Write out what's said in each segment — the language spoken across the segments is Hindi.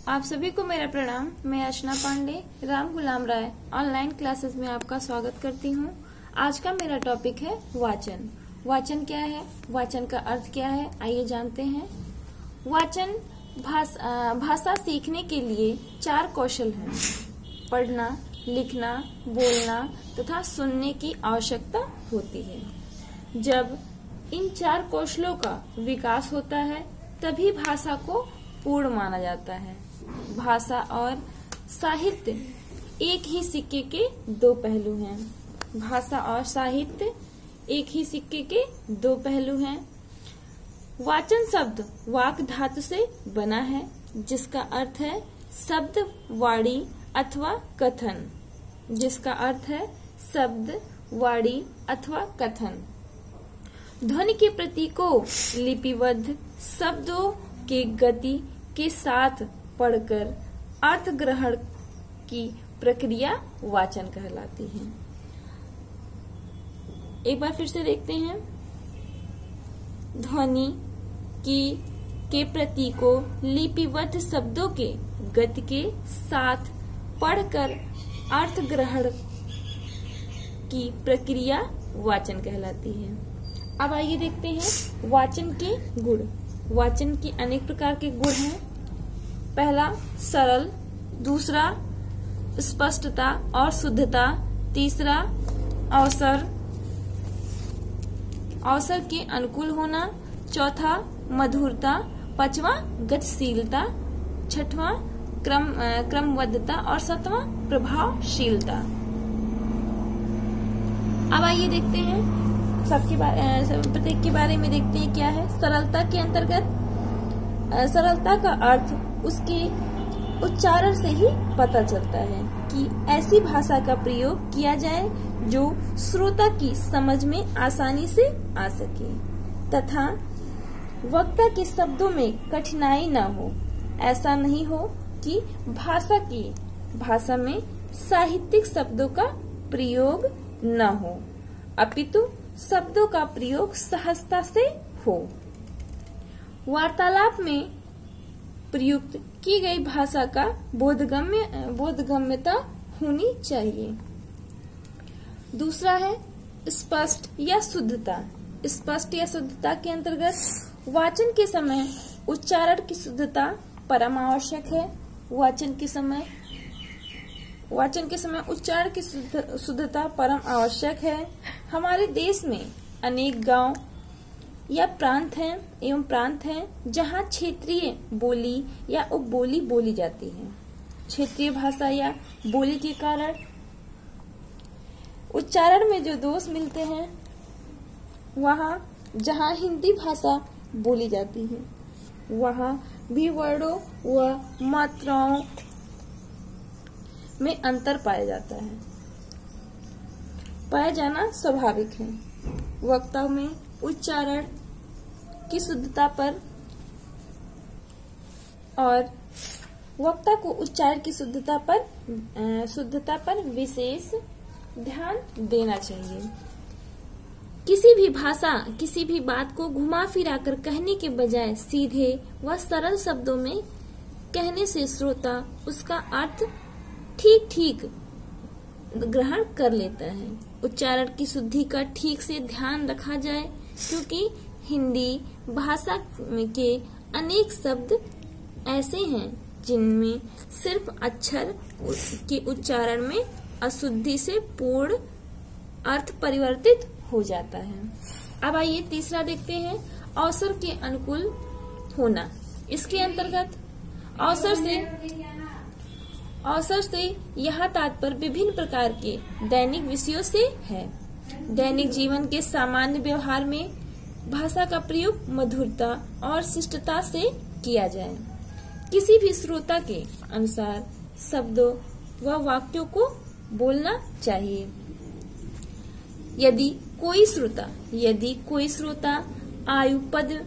आप सभी को मेरा प्रणाम। मैं अर्चना पांडे राम गुलाम राय ऑनलाइन क्लासेस में आपका स्वागत करती हूँ। आज का मेरा टॉपिक है वाचन। वाचन क्या है, वाचन का अर्थ क्या है, आइए जानते हैं। वाचन भाषा सीखने के लिए 4 कौशल हैं। पढ़ना, लिखना, बोलना तथा सुनने की आवश्यकता होती है। जब इन 4 कौशलों का विकास होता है तभी भाषा को पूर्ण माना जाता है। भाषा और साहित्य एक ही सिक्के के 2 पहलू हैं। भाषा और साहित्य एक ही सिक्के के 2 पहलू हैं। वाचन शब्द वाक धातु से बना है, जिसका अर्थ है शब्द, वाणी अथवा कथन। जिसका अर्थ है शब्द, वाणी अथवा कथन। ध्वनि के प्रतीक को लिपिबद्ध शब्दों के गति के साथ पढ़कर अर्थ ग्रहण की प्रक्रिया वाचन कहलाती है। एक बार फिर से देखते हैं। ध्वनि के प्रतीकों लिपिबद्ध शब्दों के गति के साथ पढ़कर अर्थ ग्रहण की प्रक्रिया वाचन कहलाती है। अब आइए देखते हैं वाचन के गुण। वाचन के अनेक प्रकार के गुण हैं। पहला सरल, दूसरा स्पष्टता और शुद्धता, तीसरा अवसर के अनुकूल होना, चौथा मधुरता, पांचवा गतिशीलता, छठवां क्रमबद्धता और 7वां प्रभावशीलता। अब आइए देखते हैं प्रत्येक के बारे में देखते हैं क्या है। सरलता के अंतर्गत सरलता का अर्थ उसके उच्चारण से ही पता चलता है कि ऐसी भाषा का प्रयोग किया जाए जो श्रोता की समझ में आसानी से आ सके तथा वक्ता के शब्दों में कठिनाई न हो। ऐसा नहीं हो कि भाषा में साहित्यिक शब्दों का प्रयोग न हो, अपितु शब्दों का प्रयोग सहजता से हो। वार्तालाप में प्रयुक्त की गई भाषा का बोधगम्यता होनी चाहिए। दूसरा है स्पष्ट या शुद्धता। स्पष्ट या शुद्धता के अंतर्गत वाचन के समय उच्चारण की शुद्धता परम आवश्यक है। वाचन के समय उच्चारण की शुद्धता परम आवश्यक है। हमारे देश में अनेक गांव या प्रांत हैं जहां क्षेत्रीय बोली या उपबोली बोली जाती है। क्षेत्रीय भाषा या बोली के कारण उच्चारण में जो दोष मिलते हैं, वहां जहां हिंदी भाषा बोली जाती है वहां भी वर्णों व मात्राओं में अंतर पाया जाना स्वाभाविक है। वक्ता में उच्चारण की शुद्धता पर और वक्ता को उच्चारण की शुद्धता पर विशेष ध्यान देना चाहिए। किसी भी बात को घुमा फिरा कर कहने के बजाय सीधे व सरल शब्दों में कहने से श्रोता उसका अर्थ ठीक ग्रहण कर लेता है। उच्चारण की शुद्धि का ठीक से ध्यान रखा जाए, क्योंकि हिंदी भाषा के अनेक शब्द ऐसे हैं जिनमें सिर्फ अक्षर के उच्चारण में अशुद्धि से पूर्ण अर्थ परिवर्तित हो जाता है। अब आइए तीसरा देखते हैं अवसर के अनुकूल होना। इसके अंतर्गत अवसर से यह तात्पर्य विभिन्न प्रकार के दैनिक विषयों से है। दैनिक जीवन के सामान्य व्यवहार में भाषा का प्रयोग मधुरता और शिष्टता से किया जाए। किसी भी श्रोता के अनुसार शब्दों व वाक्यों को बोलना चाहिए। यदि कोई श्रोता आयु, पद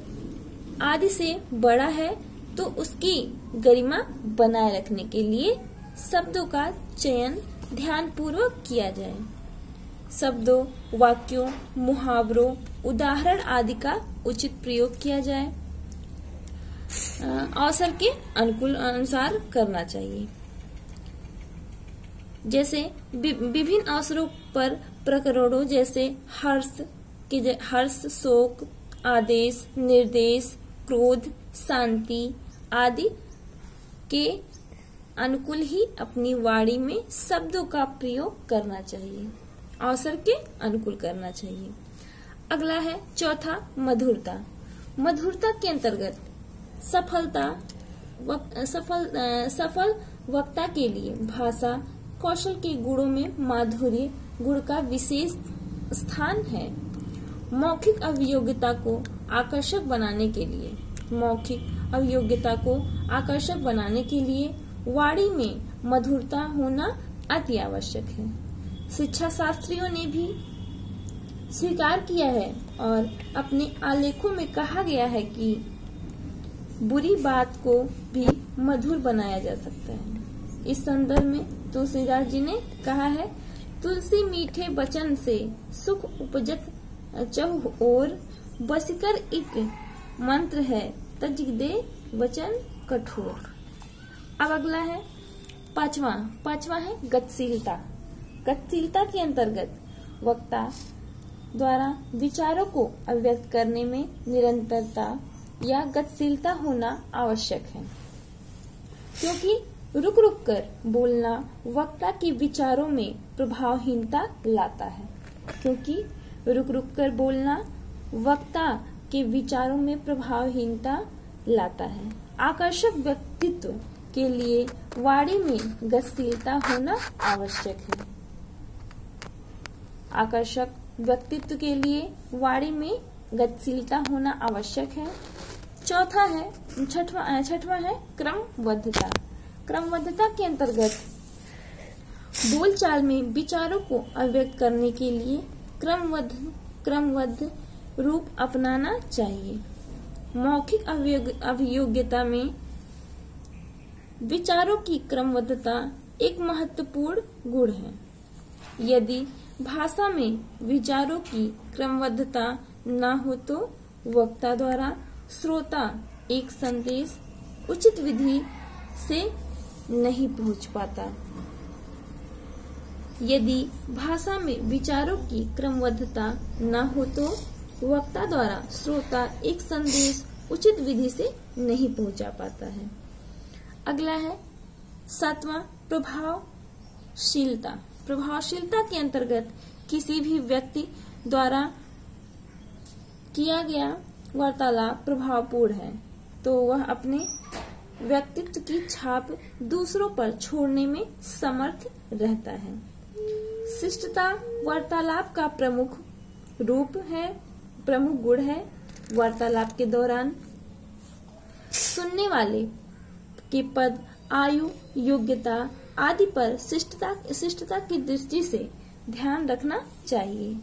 आदि से बड़ा है तो उसकी गरिमा बनाए रखने के लिए शब्दों का चयन ध्यानपूर्वक किया जाए। शब्दों, वाक्यों, मुहावरों, उदाहरण आदि का उचित प्रयोग किया जाए। अवसर के अनुकूल अनुसार करना चाहिए। जैसे विभिन्न अवसरों पर प्रकरणों जैसे हर्ष, शोक, आदेश, निर्देश, क्रोध, शांति आदि के अनुकूल ही अपनी वाणी में शब्दों का प्रयोग करना चाहिए, अवसर के अनुकूल करना चाहिए। अगला है चौथा मधुरता। मधुरता के अंतर्गत सफल वक्ता के लिए भाषा कौशल के गुणों में माधुर्य गुण का विशेष स्थान है। मौखिक अभियोग्यता को आकर्षक बनाने के लिए वाणी में मधुरता होना अति आवश्यक है। शिक्षा शास्त्रियों ने भी स्वीकार किया है और अपने आलेखों में कहा गया है कि बुरी बात को भी मधुर बनाया जा सकता है। इस संदर्भ में तुलसीदास जी ने कहा है, तुलसी मीठे वचन से सुख उपजत चहु ओर, बसिकर एक मंत्र है तज दे वचन कठोर। अब अगला है पांचवा है गतिशीलता। गतिशीलता के अंतर्गत वक्ता द्वारा विचारों को अभिव्यक्त करने में निरंतरता या गतिशीलता होना आवश्यक है, क्योंकि रुक रुक कर बोलना वक्ता के विचारों में प्रभावहीनता लाता है। आकर्षक व्यक्तित्व के लिए वाणी में गतिशीलता होना आवश्यक है। छठवां है क्रमबद्धता। क्रमबद्धता के अंतर्गत बोलचाल में विचारों को अभिव्यक्त करने के लिए क्रमबद्ध रूप अपनाना चाहिए। मौखिक अभियोग्यता में विचारों की क्रमबद्धता एक महत्वपूर्ण गुण है। यदि भाषा में विचारों की क्रमबद्धता न हो तो वक्ता द्वारा श्रोता एक संदेश उचित विधि से नहीं पहुंच पाता। यदि भाषा में विचारों की क्रमबद्धता न हो तो वक्ता द्वारा श्रोता एक संदेश उचित विधि से नहीं पहुंचा पाता है। अगला है सातवां प्रभावशीलता। प्रभावशीलता के अंतर्गत किसी भी व्यक्ति द्वारा किया गया वार्तालाप प्रभावपूर्ण है तो वह अपने व्यक्तित्व की छाप दूसरों पर छोड़ने में समर्थ रहता है। शिष्टता वार्तालाप का प्रमुख गुण है। वार्तालाप के दौरान सुनने वाले के पद, आयु, योग्यता आदि पर शिष्टता की दृष्टि से ध्यान रखना चाहिए।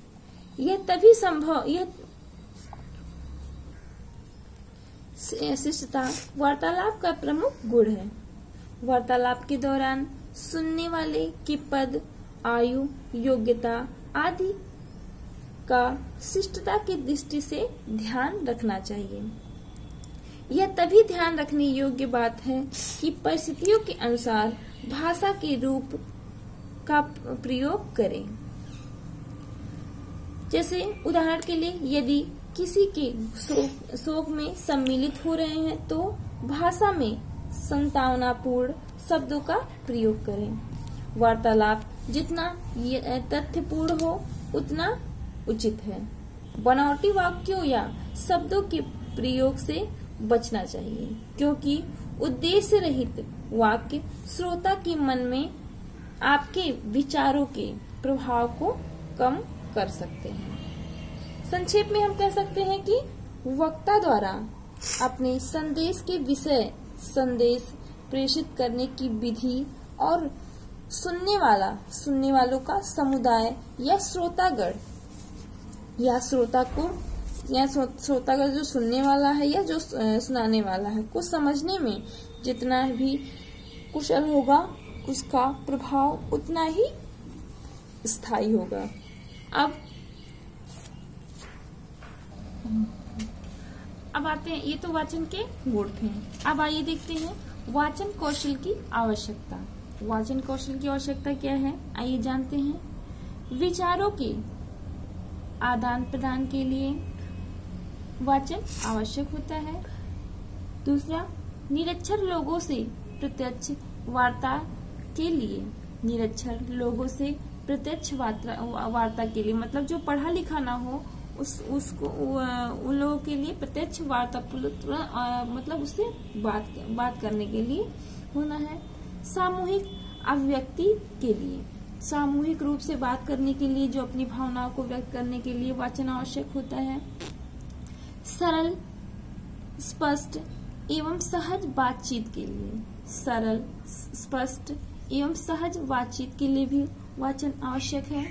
शिष्टता वार्तालाप का प्रमुख गुण है। वार्तालाप के दौरान सुनने वाले के पद, आयु, योग्यता आदि का शिष्टता की दृष्टि से ध्यान रखना चाहिए। यह तभी ध्यान रखने योग्य बात है कि परिस्थितियों के अनुसार भाषा के रूप का प्रयोग करें। जैसे उदाहरण के लिए यदि किसी के शोक में सम्मिलित हो रहे हैं तो भाषा में संतावनापूर्ण शब्दों का प्रयोग करें। वार्तालाप जितना तथ्यपूर्ण हो उतना उचित है। बनावटी वाक्यों या शब्दों के प्रयोग से बचना चाहिए, क्योंकि उद्देश्य रहित वाक्य श्रोता के मन में आपके विचारों के प्रभाव को कम कर सकते हैं। संक्षेप में हम कह सकते हैं कि वक्ता द्वारा अपने संदेश के विषय, संदेश प्रेषित करने की विधि और सुनने वालों का समुदाय या श्रोतागण जो सुनने वाला है या जो सुनाने वाला है को समझने में जितना भी कुशल होगा उसका प्रभाव उतना ही स्थायी होगा। अब आते हैं, ये तो वाचन के गुण थे। अब आइए देखते हैं वाचन कौशल की आवश्यकता। वाचन कौशल की आवश्यकता क्या है, आइए जानते हैं। विचारों के आदान प्रदान के लिए वाचन आवश्यक होता है। दूसरा, निरक्षर लोगों से प्रत्यक्ष वार्ता के लिए, निरक्षर लोगों से प्रत्यक्ष वार्ता के लिए, मतलब जो पढ़ा लिखा ना हो उसको उन लोगों के लिए प्रत्यक्ष वार्ता मतलब उससे बात करने के लिए होना है। सामूहिक अभिव्यक्ति के लिए, सामूहिक रूप से बात करने के लिए, जो अपनी भावनाओं को व्यक्त करने के लिए वाचन आवश्यक होता है। सरल, स्पष्ट एवं सहज बातचीत के लिए, सरल, स्पष्ट एवं सहज बातचीत के लिए भी वाचन आवश्यक है।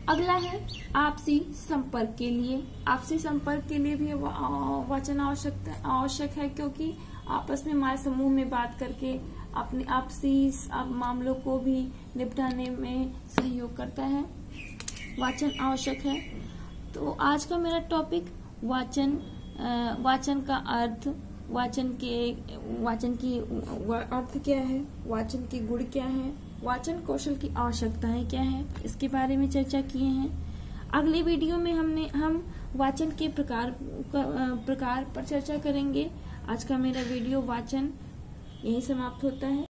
अगला है आपसी संपर्क के लिए। आपसी संपर्क के लिए भी वाचन आवश्यक है, क्योंकि आपस में हमारे समूह में बात करके अपने आपसी मामलों को भी निपटाने में सहयोग करता है। वाचन आवश्यक है। तो आज का मेरा टॉपिक वाचन का अर्थ, वाचन की अर्थ क्या है, वाचन के गुण क्या है, वाचन कौशल की आवश्यकताएं क्या है, इसके बारे में चर्चा किए हैं। अगले वीडियो में हम वाचन के प्रकार पर चर्चा करेंगे। आज का मेरा वीडियो वाचन यही समाप्त होता है।